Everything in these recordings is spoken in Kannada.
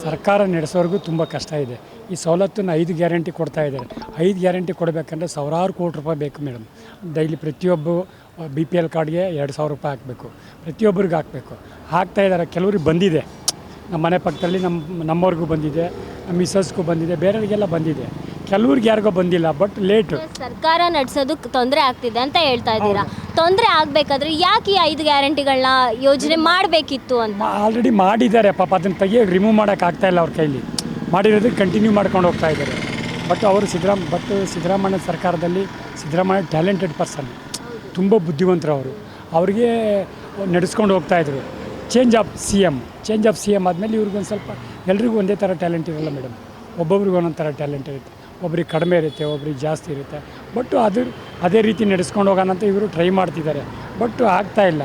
ಸರ್ಕಾರ ನಡೆಸೋರಿಗೂ ತುಂಬ ಕಷ್ಟ ಇದೆ. ಈ ಸವಲತ್ತನ್ನು 5 ಗ್ಯಾರಂಟಿ ಕೊಡ್ತಾ ಇದ್ದಾರೆ. 5 ಗ್ಯಾರಂಟಿ ಕೊಡಬೇಕಂದ್ರೆ ಸಾವಿರಾರು ಕೋಟಿ ರೂಪಾಯಿ ಬೇಕು ಮೇಡಮ್. ಡೈಲಿ ಪ್ರತಿಯೊಬ್ಬ BPL ಕಾರ್ಡ್ಗೆ 2,000 ರೂಪಾಯಿ ಹಾಕಬೇಕು, ಪ್ರತಿಯೊಬ್ಬರಿಗೆ ಹಾಕಬೇಕು. ಹಾಕ್ತಾ ಇದ್ದಾರೆ. ಕೆಲವ್ರಿಗೆ ಬಂದಿದೆ, ನಮ್ಮ ಮನೆ ಪಕ್ಕದಲ್ಲಿ ನಮ್ಮವ್ರಿಗೂ ಬಂದಿದೆ, ನಮ್ಮ ಮಿಸಸ್ಗೂ ಬಂದಿದೆ, ಬೇರೆಯವರಿಗೆಲ್ಲ ಬಂದಿದೆ. ಕೆಲವ್ರಿಗೆ ಯಾರಿಗೋ ಬಂದಿಲ್ಲ, ಬಟ್ ಲೇಟು. ಸರ್ಕಾರ ನಡೆಸೋದಕ್ಕೆ ತೊಂದರೆ ಆಗ್ತಿದೆ ಅಂತ ಹೇಳ್ತಾ ಇದ್ದೀರಾ. ತೊಂದರೆ ಆಗಬೇಕಾದ್ರೆ ಯಾಕೆ ಈ 5 ಗ್ಯಾರಂಟಿಗಳನ್ನ ಯೋಜನೆ ಮಾಡಬೇಕಿತ್ತು ಅಂತ? ಆಲ್ರೆಡಿ ಮಾಡಿದ್ದಾರೆ ಪಾಪ, ಅದನ್ನು ರಿಮೂವ್ ಮಾಡೋಕ್ಕಾಗ್ತಾಯಿಲ್ಲ ಅವ್ರ ಕೈಲಿ. ಮಾಡಿರೋದಕ್ಕೆ ಕಂಟಿನ್ಯೂ ಮಾಡ್ಕೊಂಡು ಹೋಗ್ತಾ ಇದ್ದಾರೆ. ಬಟ್ ಅವರು ಸಿದ್ದರಾಮಯ್ಯ ಸರ್ಕಾರದಲ್ಲಿ ಸಿದ್ದರಾಮಯ್ಯ ಟ್ಯಾಲೆಂಟೆಡ್ ಪರ್ಸನ್, ತುಂಬ ಬುದ್ಧಿವಂತರು ಅವರು. ಅವ್ರಿಗೆ ನಡೆಸ್ಕೊಂಡು ಹೋಗ್ತಾಯಿದ್ರು. ಚೇಂಜ್ ಆಫ್ ಸಿ ಎಮ್ ಆದಮೇಲೆ ಇವ್ರಿಗೊಂದು ಸ್ವಲ್ಪ ಎಲ್ರಿಗೂ ಒಂದೇ ಥರ ಟ್ಯಾಲೆಂಟ್ ಇರಲ್ಲ ಮೇಡಮ್. ಒಬ್ಬೊಬ್ರಿಗೆ ಒಂದೊಂದು ಥರ ಟ್ಯಾಲೆಂಟ್ ಇರುತ್ತೆ. ಒಬ್ರಿಗೆ ಕಡಿಮೆ ಇರುತ್ತೆ, ಒಬ್ರಿಗೆ ಜಾಸ್ತಿ ಇರುತ್ತೆ. ಬಟ್ ಅದೇ ರೀತಿ ನಡೆಸ್ಕೊಂಡು ಹೋಗೋಣ ಅಂತ ಇವರು ಟ್ರೈ ಮಾಡ್ತಿದ್ದಾರೆ. ಬಟ್ ಆಗ್ತಾಯಿಲ್ಲ.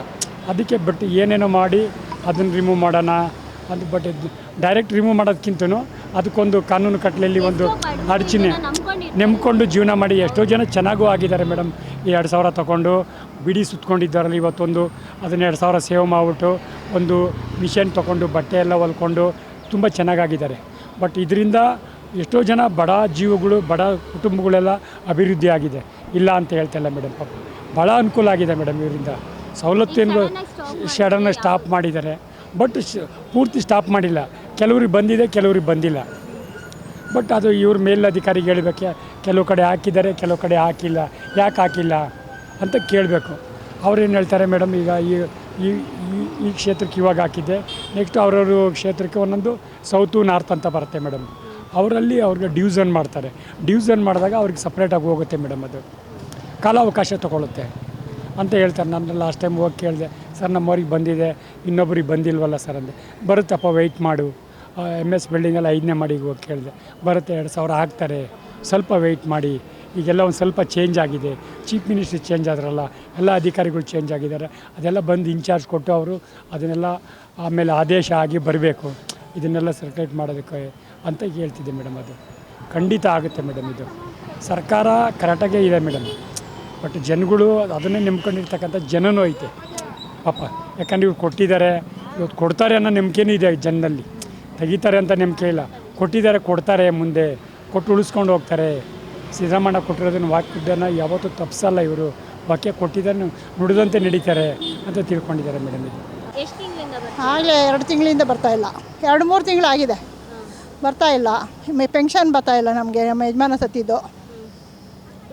ಅದಕ್ಕೆ ಏನೇನೋ ಮಾಡಿ ಅದನ್ನು ರಿಮೂವ್ ಮಾಡೋಣ ಅದು. ಬಟ್ ಡೈರೆಕ್ಟ್ ರಿಮೂವ್ ಮಾಡೋದಕ್ಕಿಂತನೂ ಅದಕ್ಕೊಂದು ಕಾನೂನು ಕಟ್ಟಲೆಯಲ್ಲಿ ಒಂದು ಅಡಚಣೆ ನೆಮ್ಕೊಂಡು ಜೀವನ ಮಾಡಿ ಎಷ್ಟೋ ಜನ ಚೆನ್ನಾಗೂ ಆಗಿದ್ದಾರೆ ಮೇಡಮ್. ಈ 2,000 ತೊಗೊಂಡು ಬಿಡಿ ಸುತ್ಕೊಂಡಿದ್ದಾರಲ್ಲ, ಇವತ್ತೊಂದು ಅದನ್ನು 2,000 ಸೇವ್ ಮಾಡಿಬಿಟ್ಟು ಒಂದು ಮಿಷನ್ ತೊಗೊಂಡು ಬಟ್ಟೆ ಎಲ್ಲ ಹೊಲ್ಕೊಂಡು ತುಂಬ ಚೆನ್ನಾಗಾಗಿದ್ದಾರೆ. ಬಟ್ ಇದರಿಂದ ಎಷ್ಟೋ ಜನ ಬಡ ಜೀವಗಳು, ಬಡ ಕುಟುಂಬಗಳೆಲ್ಲ ಅಭಿವೃದ್ಧಿ ಆಗಿದೆ, ಇಲ್ಲ ಅಂತ ಹೇಳ್ತಾಯಿಲ್ಲ ಮೇಡಮ್. ಪಾಪ ಭಾಳ ಅನುಕೂಲ ಆಗಿದೆ ಮೇಡಮ್ ಇವರಿಂದ. ಸವಲತ್ತೇನು ಸಡನ್ನ ಸ್ಟಾಪ್ ಮಾಡಿದ್ದಾರೆ, ಬಟ್ ಪೂರ್ತಿ ಸ್ಟಾಪ್ ಮಾಡಿಲ್ಲ. ಕೆಲವ್ರಿಗೆ ಬಂದಿದೆ, ಕೆಲವ್ರಿಗೆ ಬಂದಿಲ್ಲ. ಬಟ್ ಅದು ಇವ್ರ ಮೇಲಧಿಕಾರಿಗೆ ಹೇಳಬೇಕು. ಕೆಲವು ಕಡೆ ಹಾಕಿದ್ದಾರೆ, ಕೆಲವು ಕಡೆ ಹಾಕಿಲ್ಲ. ಯಾಕೆ ಹಾಕಿಲ್ಲ ಅಂತ ಕೇಳಬೇಕು. ಅವ್ರೇನು ಹೇಳ್ತಾರೆ ಮೇಡಮ್, ಈಗ ಈ ಕ್ಷೇತ್ರಕ್ಕೆ ಇವಾಗ ಹಾಕಿದ್ದೆ, ನೆಕ್ಸ್ಟ್ ಅವ್ರವ್ರ ಕ್ಷೇತ್ರಕ್ಕೆ ಒಂದೊಂದು ಸೌತು ನಾರ್ತ್ ಅಂತ ಬರುತ್ತೆ ಮೇಡಮ್. ಅವರಲ್ಲಿ ಅವ್ರಿಗೆ ಡಿವಿಷನ್ ಮಾಡ್ತಾರೆ. ಡಿವಿಷನ್ ಮಾಡಿದಾಗ ಅವ್ರಿಗೆ ಸಪ್ರೇಟಾಗಿ ಹೋಗುತ್ತೆ ಮೇಡಮ್. ಅದು ಕಾಲಾವಕಾಶ ತೊಗೊಳುತ್ತೆ ಅಂತ ಹೇಳ್ತಾರೆ. ನಾನು ಲಾಸ್ಟ್ ಟೈಮ್ ಹೋಗಿ ಕೇಳಿದೆ, ಸರ್ ನಮ್ಮವ್ರಿಗೆ ಬಂದಿದೆ, ಇನ್ನೊಬ್ರಿಗೆ ಬಂದಿಲ್ವಲ್ಲ ಸರ್ ಅಂದೆ. ಬರುತ್ತಪ್ಪ, ವೆಯ್ಟ್ ಮಾಡು. MS ಬಿಲ್ಡಿಂಗಲ್ಲಿ 5ನೇ ಮಾಡಿಗೆ ಹೋಗಿ ಕೇಳಿದೆ, ಬರುತ್ತೆ 2,000 ಹಾಕ್ತಾರೆ, ಸ್ವಲ್ಪ ವೆಯ್ಟ್ ಮಾಡಿ. ಈಗೆಲ್ಲ ಒಂದು ಸ್ವಲ್ಪ ಚೇಂಜ್ ಆಗಿದೆ. ಚೀಫ್ ಮಿನಿಸ್ಟ್ರಿ ಚೇಂಜ್ ಆದ್ರಲ್ಲ, ಎಲ್ಲ ಅಧಿಕಾರಿಗಳು ಚೇಂಜ್ ಆಗಿದ್ದಾರೆ. ಅದೆಲ್ಲ ಬಂದು ಇನ್ಚಾರ್ಜ್ ಕೊಟ್ಟು ಅವರು ಅದನ್ನೆಲ್ಲ ಆಮೇಲೆ ಆದೇಶ ಆಗಿ ಬರಬೇಕು, ಇದನ್ನೆಲ್ಲ ಸರ್ಕ್ಯುಲೇಟ್ ಮಾಡೋದಕ್ಕೆ ಅಂತ ಹೇಳ್ತಿದ್ದೆ ಮೇಡಮ್. ಅದು ಖಂಡಿತ ಆಗುತ್ತೆ ಮೇಡಮ್. ಇದು ಸರ್ಕಾರ ಕರೆಕ್ಟಾಗೇ ಇದೆ ಮೇಡಮ್. ಬಟ್ ಜನಗಳು ಅದನ್ನೇ ನಂಬ್ಕೊಂಡಿರ್ತಕ್ಕಂಥ ಜನನೂ ಐತೆ ಪಾಪ. ಯಾಕಂದ್ರೆ ಇವ್ರು ಕೊಟ್ಟಿದ್ದಾರೆ, ಇವತ್ತು ಕೊಡ್ತಾರೆ ಅನ್ನೋ ನಂಬಿಕೆನೂ ಇದೆ ಜನದಲ್ಲಿ. ತೆಗಿತಾರೆ ಅಂತ ನಂಬಿಕೆ ಇಲ್ಲ. ಕೊಟ್ಟಿದ್ದಾರೆ, ಕೊಡ್ತಾರೆ, ಮುಂದೆ ಕೊಟ್ಟು ಉಳಿಸ್ಕೊಂಡು ಹೋಗ್ತಾರೆ. ಸಿದ್ದರಾಮಯ್ಯ ಕೊಟ್ಟಿರೋದನ್ನು ವಾಕ್ಯದನ್ನು ಯಾವತ್ತೂ ತಪ್ಪಿಸಲ್ಲ ಇವರು. ವಾಕ್ಯ ಕೊಟ್ಟಿದ್ದಾರೆ, ನುಡಿದಂತೆ ನಡೀತಾರೆ ಅಂತ ತಿಳ್ಕೊಂಡಿದ್ದಾರೆ ಮೇಡಮ್. ಇದು ಎಷ್ಟು ತಿಂಗಳಿಂದ ಆಗಲೇ 2 ತಿಂಗಳಿಂದ ಬರ್ತಾಯಿಲ್ಲ. 2-3 ತಿಂಗಳಾಗಿದೆ, ಬರ್ತಾಯಿಲ್ಲ. ಪೆನ್ಷನ್ ಬರ್ತಾಯಿಲ್ಲ ನಮಗೆ, ನಮ್ಮ ಯಜಮಾನ ಸತ್ತಿದ್ದು.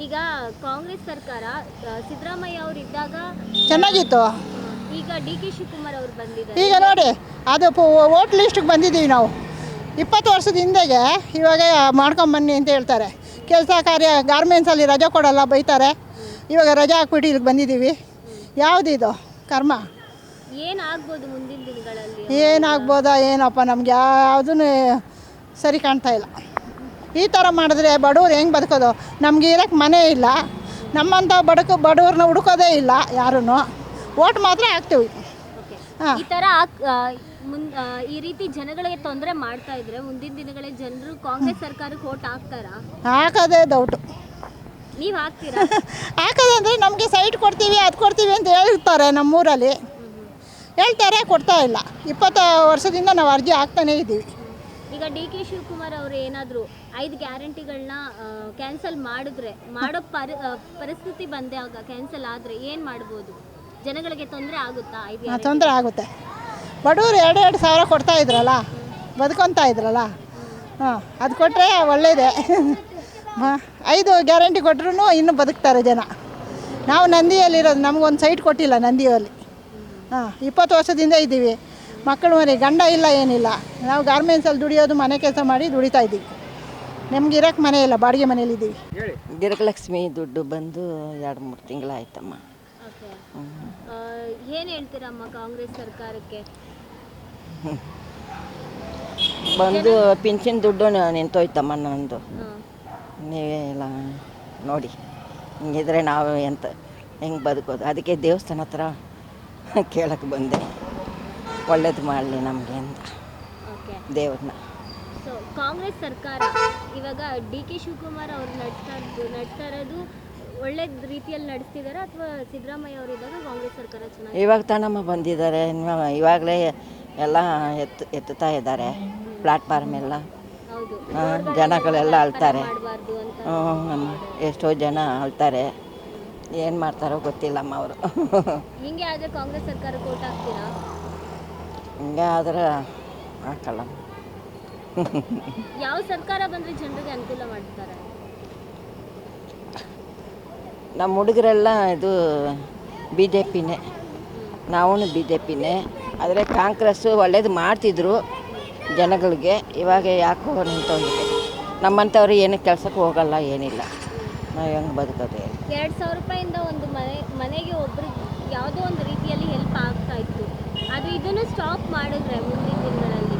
ಈಗ ಕಾಂಗ್ರೆಸ್ ಸರ್ಕಾರ ಸಿದ್ದರಾಮಯ್ಯ ಅವರು ಇದ್ದಾಗ ಚೆನ್ನಾಗಿತ್ತು. ಈಗ DK ಶಿವಕುಮಾರ್ ಅವರು ಬಂದಿದ್ದಾರೆ. ಈಗ ನೋಡಿ, ಅದು ವೋಟ್ ಲಿಸ್ಟಿಗೆ ಬಂದಿದ್ದೀವಿ ನಾವು. 20 ವರ್ಷದ ಹಿಂದೆಗೆ ಇವಾಗ ಮಾಡ್ಕೊಂಬನ್ನಿ ಅಂತ ಹೇಳ್ತಾರೆ. ಕೆಲಸ ಕಾರ್ಯ ಗಾರ್ಮೆಂಟ್ಸಲ್ಲಿ ರಜೆ ಕೊಡಲ್ಲ, ಬೈತಾರೆ. ಇವಾಗ ರಜೆ ಹಾಕ್ಬಿಟ್ಟು ಇಲ್ಲಿಗೆ ಬಂದಿದ್ದೀವಿ. ಯಾವುದಿದು ಕರ್ಮ? ಏನಾಗ್ಬೋದು ಮುಂದಿನ ದಿನಗಳಲ್ಲಿ? ಏನಾಗ್ಬೋದಾ ಏನಪ್ಪ, ನಮ್ಗೆ ಯಾವುದೂ ಸರಿ ಕಾಣ್ತಾ ಇಲ್ಲ. ಈ ಥರ ಮಾಡಿದ್ರೆ ಬಡವ್ರು ಹೆಂಗೆ ಬದುಕೋದು? ನಮಗೆ ಇರೋಕ್ಕೆ ಮನೆ ಇಲ್ಲ. ನಮ್ಮಂಥ ಬಡವ್ರನ್ನ ಹುಡುಕೋದೇ ಇಲ್ಲ ಯಾರೂ. ಓಟ್ ಮಾತ್ರ ಹಾಕ್ತೀವಿ. ಈ ಥರ ಈ ರೀತಿ ಜನಗಳಿಗೆ ತೊಂದರೆ ಮಾಡ್ತಾ ಇದ್ರೆ ಮುಂದಿನ ದಿನಗಳಲ್ಲಿ ಜನರು ಕಾಂಗ್ರೆಸ್ ಸರ್ಕಾರಕ್ಕೆ ಓಟ್ ಹಾಕ್ತಾರಾ? ಹಾಕೋದೇ ಡೌಟು. ನೀವು ಹಾಕ್ತೀರಾ? ಹಾಕೋದಂದರೆ ನಮಗೆ ಸೈಟ್ ಕೊಡ್ತೀವಿ, ಅದು ಕೊಡ್ತೀವಿ ಅಂತ ಹೇಳ್ತಾರೆ. ನಮ್ಮೂರಲ್ಲಿ ಹೇಳ್ತಾರೆ, ಕೊಡ್ತಾ ಇಲ್ಲ. 20 ವರ್ಷದಿಂದ ನಾವು ಅರ್ಜಿ ಹಾಕ್ತಾನೇ ಇದ್ದೀವಿ. ಈಗ DK ಶಿವಕುಮಾರ್ ಅವರು ಏನಾದರೂ 5 ಗ್ಯಾರಂಟಿಗಳನ್ನ ಕ್ಯಾನ್ಸಲ್ ಮಾಡಿದ್ರೆ, ಮಾಡೋ ಪರಿಸ್ಥಿತಿ ಬಂದಾಗ ಕ್ಯಾನ್ಸಲ್ ಆದರೆ ಏನು ಮಾಡ್ಬೋದು? ಜನಗಳಿಗೆ ತೊಂದರೆ ಆಗುತ್ತಾ? ತೊಂದರೆ ಆಗುತ್ತೆ. ಬಡವರು 2-2 ಸಾವಿರ ಕೊಡ್ತಾ ಇದ್ರಲ್ಲ, ಬದುಕೊತಾ ಇದ್ರಲ್ಲ. ಅದು ಕೊಟ್ಟರೆ ಒಳ್ಳೆಯದೇ. 5 ಗ್ಯಾರಂಟಿ ಕೊಟ್ಟರು ಇನ್ನೂ ಬದುಕ್ತಾರೆ ಜನ. ನಾವು ನಂದಿಯಲ್ಲಿರೋದು, ನಮಗೊಂದು ಸೈಟ್ ಕೊಟ್ಟಿಲ್ಲ ನಂದಿಯಲ್ಲಿ. 20 ವರ್ಷದಿಂದ ಇದ್ದೀವಿ. ಮಕ್ಕಳು ಮರಿ ಗಂಡ ಇಲ್ಲ, ಏನಿಲ್ಲ. ನಾವು ಗಾರ್ಮೆಂಟ್ಸಲ್ಲಿ ದುಡಿಯೋದು, ಮನೆ ಕೆಲಸ ಮಾಡಿ ದುಡಿತಾ ಇದ್ದೀವಿ. ನಮ್ಗೆ ಇರೋಕ್ಕೆ ಮನೆ ಇಲ್ಲ, ಬಾಡಿಗೆ ಮನೇಲಿದ್ದೀವಿ. ಗೃಹಲಕ್ಷ್ಮಿ ದುಡ್ಡು ಬಂದು 2-3 ತಿಂಗಳಾಯ್ತಮ್ಮ. ಏನು ಹೇಳ್ತೀರಮ್ಮ ಕಾಂಗ್ರೆಸ್ ಸರ್ಕಾರಕ್ಕೆ? ಬಂದು ಪಿಂಚಿನ ದುಡ್ಡು ನಿಂತೋಯ್ತಮ್ಮ ನಂದು. ನೀವೆಲ್ಲ ನೋಡಿ, ಹಿಂಗಿದ್ರೆ ನಾವು ಹೆಂಗೆ ಬದುಕೋದು? ಅದಕ್ಕೆ ದೇವಸ್ಥಾನ ಹತ್ರ ಕೇಳಕ್ಕೆ ಬಂದೆ, ಒಳ್ಳೇದು ಮಾಡಲಿ ನಮಗೆ ಅಂತ ದೇವ್ರನ್ನ. ಸೊ ಕಾಂಗ್ರೆಸ್ ಸರ್ಕಾರ ಇವಾಗ DK ಶಿವಕುಮಾರ್ ಅವರು ನಡ್ಸ್ತಾ ಇರೋದು ಒಳ್ಳೆ ರೀತಿಯಲ್ಲಿ ನಡೆಸ್ತಿದ್ದಾರೆ ಅಥವಾ ಸಿದ್ದರಾಮಯ್ಯ ಅವರು ಇದ್ದಾಗ ಕಾಂಗ್ರೆಸ್ ಸರ್ಕಾರ ಚೆನ್ನಾಗಿ? ಇವಾಗ ತಾನಮ್ಮ ಬಂದಿದ್ದಾರೆ, ಇವಾಗಲೇ ಎಲ್ಲ ಎತ್ತುತ್ತಾ ಇದ್ದಾರೆ. ಪ್ಲಾಟ್ಫಾರ್ಮ್ ಎಲ್ಲ ಹೌದು ಜನಗಳೆಲ್ಲ ಅಳ್ತಾರೆ. ಮಾಡಬಾರ್ದು ಅಂತ. ನಮ್ಮ ಎಷ್ಟೋ ಜನ ಅಳ್ತಾರೆ. ಏನು ಮಾಡ್ತಾರೋ ಗೊತ್ತಿಲ್ಲಮ್ಮ ಅವರು. ಹಿಂಗೆ ಆದರೆ ಕಾಂಗ್ರೆಸ್ ಸರ್ಕಾರಕ್ಕೆ ಓಟ್ ಹಾಕ್ತೀರಾ? ಹಿಂಗೆ ಆದ್ರೆ ಹಾಕಲ್ಲ. ಯಾವ ಸರ್ಕಾರ ಬಂದರೆ ಜನರಿಗೆ ಅನುಕೂಲ ಮಾಡ್ತಾರೆ? ನಮ್ಮ ಹುಡುಗರೆಲ್ಲ ಇದು ಬಿ ಜೆ ಪಿನೇ, ನಾವು ಬಿ ಜೆ ಪಿನೇ. ಆದರೆ ಕಾಂಗ್ರೆಸ್ಸು ಒಳ್ಳೇದು ಮಾಡ್ತಿದ್ರು ಜನಗಳಿಗೆ. ಇವಾಗ ಯಾಕೋ ನಿಂತೋಗಿದೆ. ನಮ್ಮಂಥವ್ರು ಏನು ಕೆಲಸಕ್ಕೆ ಹೋಗಲ್ಲ, ಏನಿಲ್ಲ. ನಾವು ಹೆಂಗೆ ಬದುಕೋದು ಹೇಳಿ? 2,000 ರೂಪಾಯಿಂದ ಒಂದು ಮನೆಗೆ ಒಬ್ರಿಗೆ ಯಾವುದೋ ಒಂದು ರೀತಿಯಲ್ಲಿ ಹೆಲ್ಪ್ ಆಗ್ತಾ ಇತ್ತು. ಆದರೆ ಇದನ್ನು ಸ್ಟಾಪ್ ಮಾಡಿದ್ರೆ ಮುಂದಿನ ದಿನಗಳಲ್ಲಿ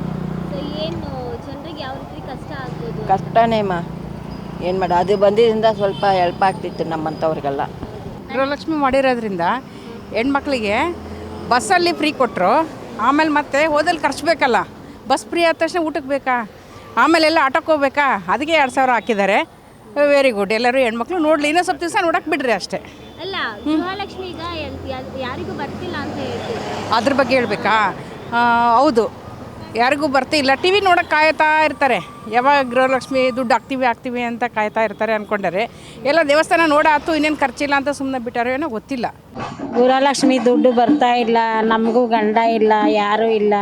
ಸೊ ಏನು ಜನರಿಗೆ ಯಾವ ರೀತಿ ಕಷ್ಟ ಆಗ್ಬೋದು? ಕಷ್ಟನೇಮ್ಮ, ಏನು ಮಾಡಿ, ಅದು ಬಂದಿದ್ದರಿಂದ ಸ್ವಲ್ಪ ಹೆಲ್ಪ್ ಆಗ್ತಿತ್ತು ನಮ್ಮಂಥವ್ರಿಗೆಲ್ಲ. ಗೃಹಲಕ್ಷ್ಮಿ ಮಾಡಿರೋದ್ರಿಂದ ಹೆಣ್ಮಕ್ಳಿಗೆ ಬಸ್ಸಲ್ಲಿ ಫ್ರೀ ಕೊಟ್ಟರು. ಆಮೇಲೆ ಮತ್ತೆ ಹೋದಲ್ಲಿ ಖರ್ಚು ಬೇಕಲ್ಲ, ಬಸ್ ಫ್ರೀ ಆದ ತಕ್ಷಣ ಊಟಕ್ಕೆ ಬೇಕಾ, ಆಮೇಲೆಲ್ಲ ಆಟೋಕ್ಕೆ ಹೋಗ್ಬೇಕಾ, ಅದಕ್ಕೆ 2,000 ಹಾಕಿದ್ದಾರೆ. Very good. ಎಲ್ಲರೂ ಹೆಣ್ಮಕ್ಳು ನೋಡಲಿ, ಇನ್ನೂ ಸ್ವಲ್ಪ ದಿವಸ ನೋಡಕ್ಕೆ ಬಿಡ್ರಿ ಅಷ್ಟೇ. ಅಲ್ಲ, ಗೃಹಲಕ್ಷ್ಮಿ ಈಗ ಯಾರಿಗೂ ಬರ್ತಿಲ್ಲ ಅಂತ ಹೇಳ್ತಿದ್ದಾರೆ. ಅದ್ರ ಬಗ್ಗೆ ಹೇಳ್ಬೇಕಾ? ಹೌದು, ಯಾರಿಗೂ ಬರ್ತಿಲ್ಲ. ಟಿ ವಿ ನೋಡೋಕೆ ಕಾಯ್ತಾ ಇರ್ತಾರೆ, ಯಾವಾಗ ಗೃಹಲಕ್ಷ್ಮಿ ದುಡ್ಡು ಹಾಕ್ತೀವಿ ಅಂತ ಕಾಯ್ತಾ ಇರ್ತಾರೆ ಅಂದ್ಕೊಂಡರೆ. ಎಲ್ಲ ದೇವಸ್ಥಾನ ನೋಡಾತು, ಇನ್ನೇನು ಖರ್ಚಿಲ್ಲ ಅಂತ ಸುಮ್ಮನೆ ಬಿಟ್ಟಾರೋ ಏನೋ ಗೊತ್ತಿಲ್ಲ. ಗೃಹಲಕ್ಷ್ಮಿ ದುಡ್ಡು ಬರ್ತಾ ಇಲ್ಲ, ನಮಗೂ ಗಂಡ ಇಲ್ಲ, ಯಾರೂ ಇಲ್ಲ,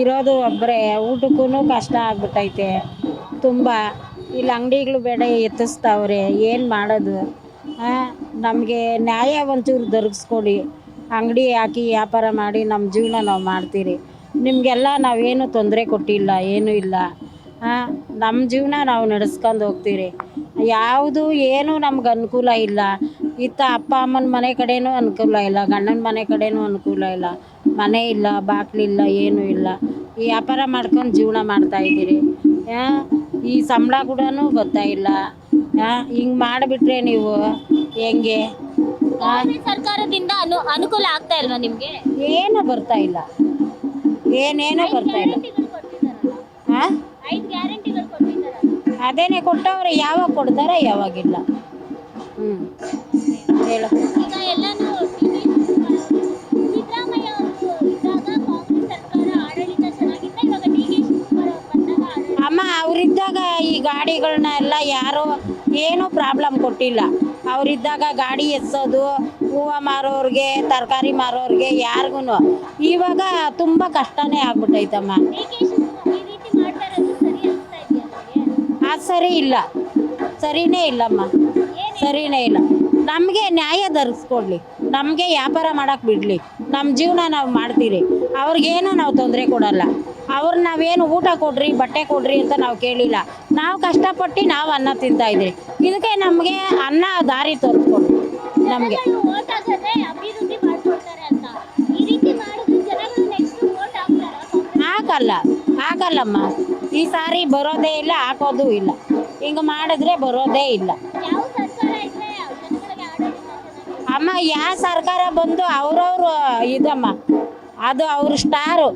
ಇರೋದು ಒಬ್ಬರೇ. ಊಟಕ್ಕೂ ಕಷ್ಟ ಆಗ್ಬಿಟ್ಟೈತೆ ತುಂಬ. ಇಲ್ಲಿ ಅಂಗಡಿಗಳು ಬೇಡ ಎತ್ತಿಸ್ತಾವ್ರೆ, ಏನು ಮಾಡೋದು? ನಮಗೆ ನ್ಯಾಯ ಒಂಚೂರು ದೊರಕಿಸ್ಕೊಡಿ. ಅಂಗಡಿ ಹಾಕಿ ವ್ಯಾಪಾರ ಮಾಡಿ ನಮ್ಮ ಜೀವನ ನಾವು ಮಾಡ್ತೀರಿ. ನಿಮಗೆಲ್ಲ ನಾವೇನು ತೊಂದರೆ ಕೊಟ್ಟಿಲ್ಲ, ಏನೂ ಇಲ್ಲ. ನಮ್ಮ ಜೀವನ ನಾವು ನಡೆಸ್ಕೊಂಡು ಹೋಗ್ತೀರಿ. ಯಾವುದು ಏನು ನಮ್ಗೆ ಅನುಕೂಲ ಇಲ್ಲ. ಇತ್ತ ಅಪ್ಪ ಅಮ್ಮನ ಮನೆ ಕಡೆನೂ ಅನುಕೂಲ ಇಲ್ಲ, ಗಂಡನ ಮನೆ ಕಡೆನೂ ಅನುಕೂಲ ಇಲ್ಲ. ಮನೆ ಇಲ್ಲ, ಬಾಗಿಲಿಲ್ಲ, ಏನೂ ಇಲ್ಲ. ಈ ವ್ಯಾಪಾರ ಮಾಡ್ಕೊಂಡು ಜೀವನ ಮಾಡ್ತಾಯಿದ್ದೀರಿ. ಈ ಸಂಬಳ ಕೂಡ ಬರ್ತಾ ಇಲ್ಲ. ಹಿಂಗೆ ಮಾಡಿಬಿಟ್ರೆ ನೀವು ಹೆಂಗೆ? ಕಾಂಗ್ರೆಸ್ ಸರ್ಕಾರದಿಂದ ಅನುಕೂಲ ಆಗ್ತಾ ಇಲ್ವಾ ನಿಮಗೆ? ಏನೂ ಬರ್ತಾ ಇಲ್ಲ, ಏನೇನೋ ಬರ್ತಾ ಇಲ್ಲ. ಹಾಂ, 5 ಗ್ಯಾರಂಟಿಗಳು ಕೊಟ್ಟಿದ್ದಾರಲ್ಲ. ಅದೇನೇ ಕೊಟ್ಟವ್ರೆ, ಯಾವಾಗ ಕೊಡ್ತಾರೆ ಯಾವಾಗಿಲ್ಲ. ಹೇಳು. ಈಗ ಎಲ್ಲಾನು ಸಿದ್ದರಾಮಯ್ಯ ಅವರು ಇದ್ದಾಗ ಕಾಂಗ್ರೆಸ್ ಸರ್ಕಾರ ಆಡಳಿತ ಚೆನ್ನಾಗಿತ್ತ, ಇವಾಗ ಡಿ ಕೆ ಶಿವಕುಮಾರ್ ಅವರು ಬಂದಾಗ ಅಮ್ಮ ಅವರಿದ್ದಾಗ ಈ ಗಾಡಿಗಳನ್ನ ಎಲ್ಲ ಯಾರೂ ಏನೂ ಪ್ರಾಬ್ಲಮ್ ಕೊಟ್ಟಿಲ್ಲ. ಅವರಿದ್ದಾಗ ಗಾಡಿ ಎತ್ಸೋದು, ಹೂವು ಮಾರೋರಿಗೆ, ತರಕಾರಿ ಮಾರೋರಿಗೆ, ಯಾರಿಗೂ. ಇವಾಗ ತುಂಬ ಕಷ್ಟನೇ ಆಗ್ಬಿಟ್ಟೈತಮ್ಮ. ಡಿ ಕೆ ಶಿವಕುಮಾರ್ ಈ ರೀತಿ ಮಾಡ್ತಾ ಇರೋದು ಸರಿ ಅನಿಸ್ತಾ ಇದೆಯಾ ನಿಮಗೆ? ಅದು ಸರಿ ಇಲ್ಲ, ಸರಿನೇ ಇಲ್ಲಮ್ಮ, ಸರಿನೇ ಇಲ್ಲ. ನಮಗೆ ನ್ಯಾಯ ದೊರಕಿಸ್ಕೊಡ್ಲಿ, ನಮಗೆ ವ್ಯಾಪಾರ ಮಾಡೋಕ್ಕೆ ಬಿಡಲಿ, ನಮ್ಮ ಜೀವನ ನಾವು ಮಾಡ್ತೀರಿ. ಅವ್ರಿಗೇನು ನಾವು ತೊಂದರೆ ಕೊಡಲ್ಲ. ಅವ್ರು ನಾವೇನು ಊಟ ಕೊಡ್ರಿ, ಬಟ್ಟೆ ಕೊಡ್ರಿ ಅಂತ ನಾವು ಕೇಳಿಲ್ಲ. ನಾವು ಕಷ್ಟಪಟ್ಟು ನಾವು ಅನ್ನ ತಿಂತಾಯಿದ್ರಿ. ಇದಕ್ಕೆ ನಮಗೆ ಅನ್ನ ದಾರಿ ತೋರಿಸ್ಕೊಡ್ರಿ ನಮಗೆ. ವೋಟ್ ಹಾಕಿದ್ರೆ ಅಭಿವೃದ್ಧಿ ಮಾಡ್ಕೊಡ್ತಾರೆ ಅಂತ ಈ ರೀತಿ ಮಾಡಿದ್ರೆ ಜನಗಳು ನೆಕ್ಸ್ಟ್ ವೋಟ್ ಹಾಕ್ತಾರಾ? ಹಾಕಲ್ಲಮ್ಮ. ಈ ಸಾರಿ ಬರೋದೇ ಇಲ್ಲ, ಹಾಕೋದು ಇಲ್ಲ. ಹಿಂಗೆ ಮಾಡಿದ್ರೆ ಬರೋದೇ ಇಲ್ಲ. ಯಾವ ಸರ್ಕಾರ ಇದ್ರೆ ಜನಗಳಿಗೆ ಆಡಳಿತ ಚೆನ್ನಾಗಿ? ಅಮ್ಮ, ಯಾವ ಸರ್ಕಾರ ಬಂದು ಅವ್ರವ್ರು ಇದಮ್ಮ, ಅದು ಅವ್ರ ಸ್ಟಾರು.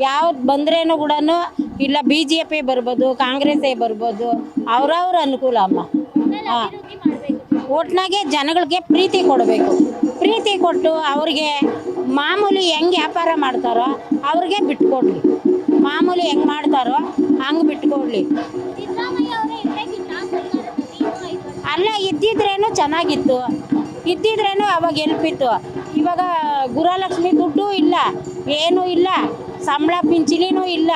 ಯಾವ್ದು ಬಂದ್ರೇನು ಕೂಡ ಇಲ್ಲ, BJP ಬರ್ಬೋದು, ಕಾಂಗ್ರೆಸ್ಸೇ ಬರ್ಬೋದು, ಅವ್ರವ್ರ ಅನುಕೂಲ ಅಮ್ಮ. ಅಭಿವೃದ್ಧಿ ಮಾಡಬೇಕು. ಒಟ್ನಾಗೆ ಜನಗಳಿಗೆ ಪ್ರೀತಿ ಕೊಡಬೇಕು. ಪ್ರೀತಿ ಕೊಟ್ಟು ಅವ್ರಿಗೆ ಮಾಮೂಲಿ ಹೆಂಗೆ ವ್ಯಾಪಾರ ಮಾಡ್ತಾರೋ ಅವ್ರಿಗೆ ಬಿಟ್ಕೊಡ್ಲಿ. ಮಾಮೂಲಿ ಹೆಂಗೆ ಮಾಡ್ತಾರೋ ಹಂಗೆ ಬಿಟ್ಕೊಡ್ಲಿ. ಸಿದ್ದರಾಮಯ್ಯ ಅವರೇ ಇರಬೇಕಿಲ್ಲ ಸರ್ಕಾರದಲ್ಲಿ 5 ವರ್ಷ. ಅಲ್ಲ, ಇದ್ದಿದ್ರೇನು ಚೆನ್ನಾಗಿತ್ತು, ಇದ್ದಿದ್ರೇನು ಅವಾಗ ಎಲ್ಪಿತ್ತು. ಇವಾಗ ಗೃಹಲಕ್ಷ್ಮಿ ದುಡ್ಡು ಇಲ್ಲ, ಏನೂ ಇಲ್ಲ, ಸಂಬಳ ಪಿಂಚಣಿನೂ ಇಲ್ಲ,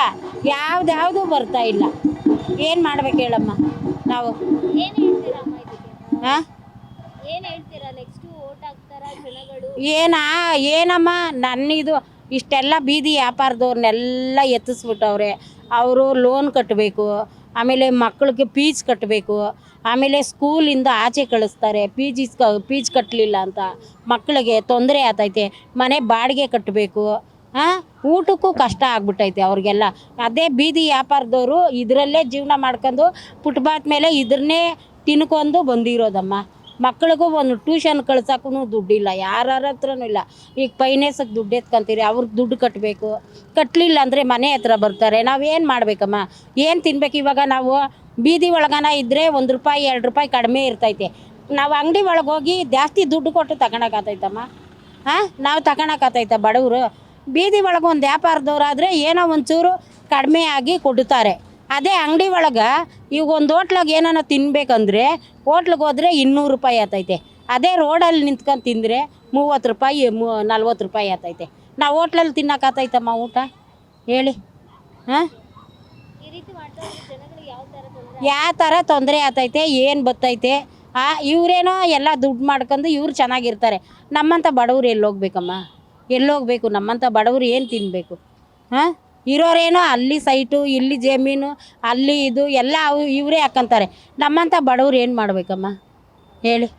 ಯಾವ್ದು ಬರ್ತಾ ಇಲ್ಲ. ಏನು ಮಾಡ್ಬೇಕು ಹೇಳಮ್ಮ ನಾವು? ಏನ್ ಹೇಳ್ತೀರಾ ಅಮ್ಮ ಇದಕ್ಕೆ? ಹಾಂ, ಏನ್ ಹೇಳ್ತೀರಾ? ನೆಕ್ಸ್ಟ್ ವೋಟ್ ಹಾಕ್ತಾರಾ ಜನಗಳು? ಏನಮ್ಮ, ನನ್ನಿದು ಇಷ್ಟೆಲ್ಲ ಬೀದಿ ವ್ಯಾಪಾರದವ್ರನ್ನೆಲ್ಲ ಎತ್ತಿಸ್ಬಿಟ್ಟವ್ರೆ. ಅವರು ಲೋನ್ ಕಟ್ಟಬೇಕು, ಆಮೇಲೆ ಮಕ್ಕಳಿಗೆ ಫೀಸ್ ಕಟ್ಟಬೇಕು, ಆಮೇಲೆ ಸ್ಕೂಲಿಂದ ಆಚೆ ಕಳಿಸ್ತಾರೆ. ಫೀಸ್ ಕಟ್ಟಲಿಲ್ಲ ಅಂತ ಮಕ್ಕಳಿಗೆ ತೊಂದರೆ ಆಗ್ತೈತೆ. ಮನೆ ಬಾಡಿಗೆ ಕಟ್ಟಬೇಕು. ಊಟಕ್ಕೂ ಕಷ್ಟ ಆಗ್ಬಿಟ್ಟೈತೆ ಅವ್ರಿಗೆಲ್ಲ. ಅದೇ ಬೀದಿ ವ್ಯಾಪಾರದವರು ಇದರಲ್ಲೇ ಜೀವನ ಮಾಡ್ಕೊಂಡು ಫುಟ್ಪಾತ್ ಮೇಲೆ ಇದನ್ನೇ ತಿನ್ಕೊಂಡು ಬಂದಿರೋದಮ್ಮ. ಮಕ್ಳಿಗೂ ಒಂದು ಟ್ಯೂಷನ್ ಕಳ್ಸೋಕ್ಕೂ ದುಡ್ಡಿಲ್ಲ, ಯಾರ ಹತ್ರನೂ ಇಲ್ಲ. ಈಗ ಫೈನಾನ್ಸಿಗೆ ದುಡ್ಡು ಎತ್ಕೊಂತೀರಿ, ಅವ್ರಿಗೆ ದುಡ್ಡು ಕಟ್ಟಬೇಕು. ಕಟ್ಟಲಿಲ್ಲ ಅಂದರೆ ಮನೆ ಹತ್ರ ಬರ್ತಾರೆ. ನಾವೇನು ಮಾಡಬೇಕಮ್ಮ? ಏನು ತಿನ್ಬೇಕು? ಇವಾಗ ನಾವು ಬೀದಿ ಒಳಗನ ಇದ್ದರೆ ₹1 ₹2 ಕಡಿಮೆ ಇರ್ತೈತೆ. ನಾವು ಅಂಗಡಿ ಒಳಗೆ ಹೋಗಿ ಜಾಸ್ತಿ ದುಡ್ಡು ಕೊಟ್ಟು ತಗೊಳಕ್ಕಾತೈತಮ್ಮ? ನಾವು ತಗೊಳಕ್ಕಾತೈತ ಬಡವರು? ಬೀದಿ ಒಳಗೆ ಒಂದು ವ್ಯಾಪಾರದವ್ರಾದರೆ ಏನೋ ಒಂಚೂರು ಕಡಿಮೆ ಆಗಿ ಕೊಡ್ತಾರೆ. ಅದೇ ಅಂಗಡಿ ಒಳಗೆ ಈಗ ಒಂದು ಹೋಟ್ಲಾಗ ಏನಾನ ತಿನ್ಬೇಕಂದ್ರೆ ಹೋಟ್ಲಿಗೆ ಹೋದರೆ 200 ರೂಪಾಯಿ ಆತೈತೆ. ಅದೇ ರೋಡಲ್ಲಿ ನಿಂತ್ಕೊಂಡು ತಿಂದರೆ 30 ರೂಪಾಯಿ 40 ರೂಪಾಯಿ ಆತೈತೆ. ನಾವು ಹೋಟ್ಲಲ್ಲಿ ತಿನ್ನೋಕ್ಕಾತೈತಮ್ಮ ಊಟ ಹೇಳಿ? ಹಾಂ, ಈ ರೀತಿ ಮಾಡ್ತಾ ಇದ್ರೆ ಜನಗಳಿಗೆ ಯಾವ ಥರ ತೊಂದರೆ ಆತೈತೆ, ಏನು ಬರ್ತೈತೆ? ಇವರೇನೋ ಎಲ್ಲ ದುಡ್ಡು ಮಾಡ್ಕೊಂಡು ಇವ್ರು ಚೆನ್ನಾಗಿರ್ತಾರೆ. ನಮ್ಮಂಥ ಬಡವ್ರು ಎಲ್ಲೋಗ್ಬೇಕಮ್ಮ, ಎಲ್ಲೋಗ್ಬೇಕು? ನಮ್ಮಂಥ ಬಡವ್ರು ಏನು ತಿನ್ನಬೇಕು? ಹಾಂ, ಇರೋರೇನೋ ಅಲ್ಲಿ ಸೈಟು, ಇಲ್ಲಿ ಜಮೀನು, ಅಲ್ಲಿ ಇದು ಎಲ್ಲ ಇವರೇ ಹಾಕ್ಕಂತಾರೆ. ನಮ್ಮಂಥ ಬಡವ್ರು ಏನು ಮಾಡಬೇಕಮ್ಮ ಹೇಳಿ?